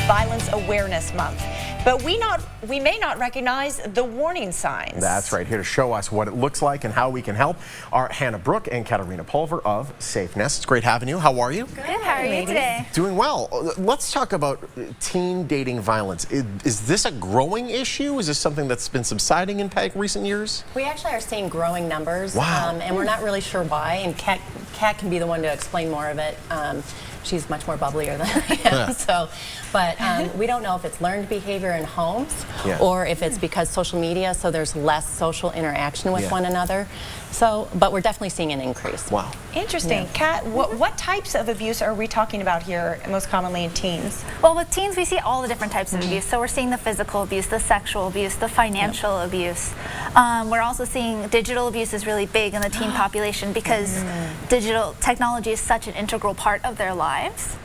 Violence Awareness Month. But we may not recognize the warning signs. That's right. Here to show us what it looks like and how we can help are Hannah Brooke and Katarina Pulver of Safe Nest. It's great having you. How are you? Good. How are you today? Doing well. Let's talk about teen dating violence. Is this a growing issue? Is this something that's been subsiding in recent years? We actually are seeing growing numbers. Wow. And we're not really sure why. And Kat can be the one to explain more of it. She's much more bubblier than I am. But we don't know if it's learned behavior in homes or if it's because social media, so there's less social interaction with one another. So, but we're definitely seeing an increase. Wow. Interesting. Kat, what types of abuse are we talking about here most commonly in teens? Well, with teens, we see all the different types of abuse. So we're seeing the physical abuse, the sexual abuse, the financial abuse. We're also seeing digital abuse is really big in the teen population because digital technology is such an integral part of their lives,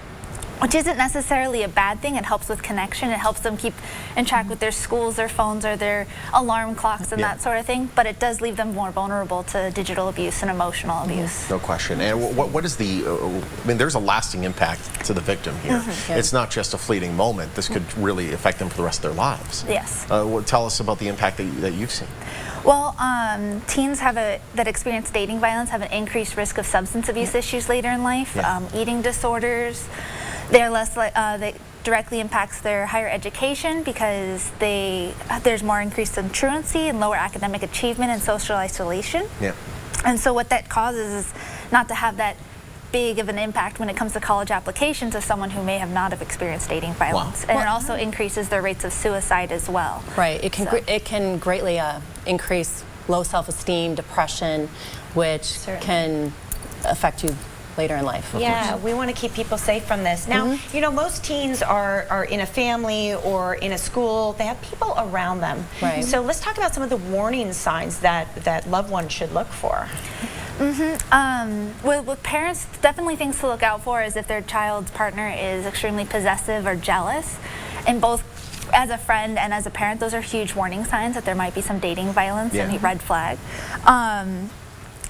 which isn't necessarily a bad thing. It helps with connection. It helps them keep in track with their schools, their phones, or their alarm clocks and that sort of thing. But it does leave them more vulnerable to digital abuse and emotional abuse. No question. And what is the, I mean, there's a lasting impact to the victim here. It's not just a fleeting moment. This could really affect them for the rest of their lives. Yes. Tell us about the impact that you've seen. Well, teens that experience dating violence have an increased risk of substance abuse issues later in life, eating disorders. They're less that directly impacts their higher education because there's more increase in truancy and lower academic achievement and social isolation. Yeah. And so what that causes is not to have that big of an impact when it comes to college applications of someone who may have not have experienced dating violence. And it also increases their rates of suicide as well. Right. It can greatly increase low self-esteem, depression, which can affect you later in life. Yeah, we want to keep people safe from this. Now, you know, most teens are in a family or in a school. They have people around them. Right. So let's talk about some of the warning signs that loved ones should look for. With parents, definitely things to look out for is if their child's partner is extremely possessive or jealous. And both as a friend and as a parent, those are huge warning signs that there might be some dating violence and a red flag.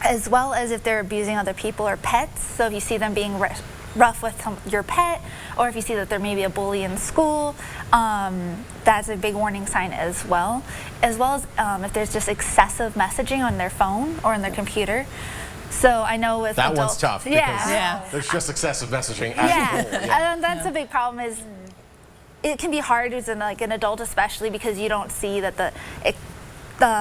As well as if they're abusing other people or pets. So if you see them being rough with your pet, or if you see that there may be a bully in school, that's a big warning sign as well. As well as if there's just excessive messaging on their phone or on their computer. So I know with that adults, one's tough because there's just excessive messaging as a whole. And that's a big problem. Is it can be hard as an adult, especially because you don't see that the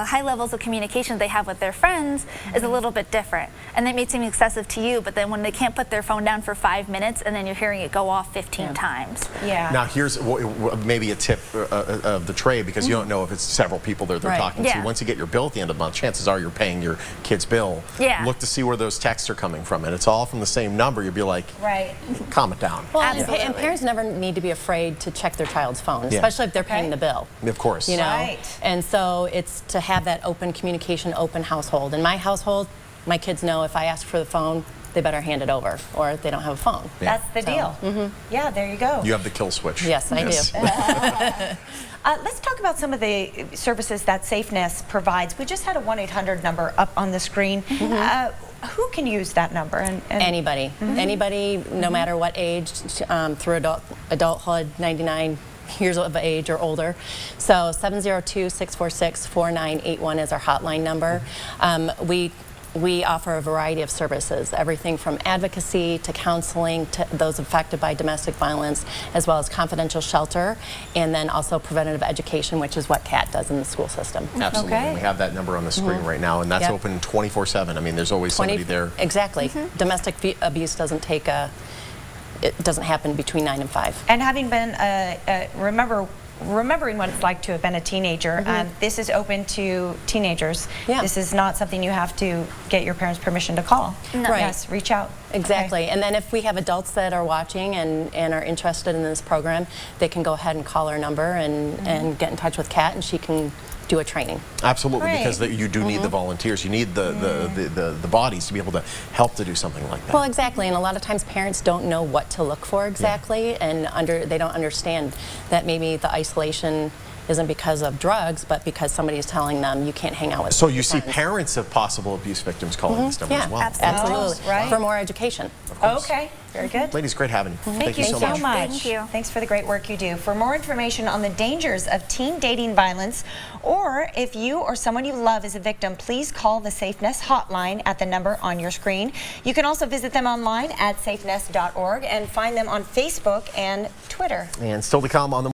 high levels of communication they have with their friends is a little bit different. And they may seem excessive to you, but then when they can't put their phone down for 5 minutes and then you're hearing it go off 15 times. Yeah. Now here's maybe a tip of the trade, because you don't know if it's several people that they're talking to. Once you get your bill at the end of the month, chances are you're paying your kid's bill. Look to see where those texts are coming from. And it's all from the same number. You'll be like, calm it down. Well, and parents never need to be afraid to check their child's phone, especially if they're paying the bill. Of course. You know? And so it's to have that open communication, open household. In my household, my kids know if I ask for the phone, they better hand it over, or they don't have a phone. That's the deal. Yeah, there you go. You have the kill switch. Yes, I do. Let's talk about some of the services that Safe Nest provides. We just had a 1-800 number up on the screen. Who can use that number? Anybody. Anybody, no matter what age, through adulthood, 99 years of age or older. So 702-646-4981 is our hotline number. We offer a variety of services, everything from advocacy to counseling to those affected by domestic violence, as well as confidential shelter, and then also preventative education, which is what Kat does in the school system. Absolutely. And we have that number on the screen right now, and that's open 24/7. I mean, there's always somebody there. Exactly. Domestic abuse doesn't take it doesn't happen between 9 and 5. And having been remembering what it's like to have been a teenager, this is open to teenagers. This is not something you have to get your parents' permission to call. Yes, reach out. Exactly. And then if we have adults that are watching and are interested in this program, they can go ahead and call our number and get in touch with Kat, and she can do a training. Absolutely, because you do need the volunteers. You need the bodies to be able to help to do something like that. Well, exactly, and a lot of times parents don't know what to look for exactly, and they don't understand that maybe the isolation isn't because of drugs, but because somebody is telling them you can't hang out with So you your see friends. parents of possible abuse victims calling this number Yeah, as well. absolutely. Right. For more education. Okay, very good. Ladies, great having you. Thank you so much. Thank you. Thanks for the great work you do. For more information on the dangers of teen dating violence, or if you or someone you love is a victim, please call the Safe Nest hotline at the number on your screen. You can also visit them online at safenest.org and find them on Facebook and Twitter. And still to come on the